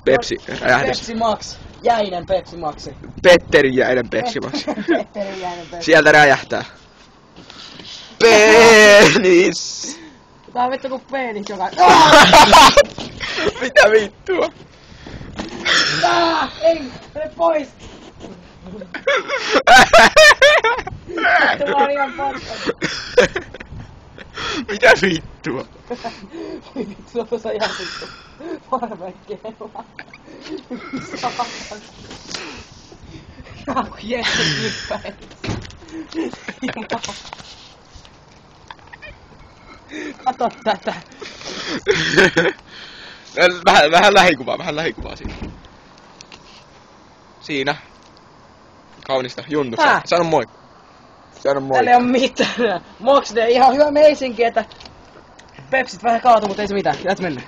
Pepsi räjähdys. Pepsi Max. Jäinen Pepsi Maxi. Petterin jäinen Pepsi Max. Petterin jäinen Pepsi. Sieltä räjähtää. Penis! Tää on vittu ku penis joka... Mitä vittua? Ei! Mene pois! Tämä on ihan paska. Mitä vittua? Vittu, on tuossa ihan vittu. Parvekkeella. Jaa, Jesse Kyppäin. Kato tätä. Vähän lähikuvaa siinä. Siinä. Kaunista, Juntu. Sano moi. Sano moi. Täällä ei oo mitään. Moxde ihan hyvä meisinki, että Pepsit vähän kaatu, mutta ei se mitään. Jäät mennä.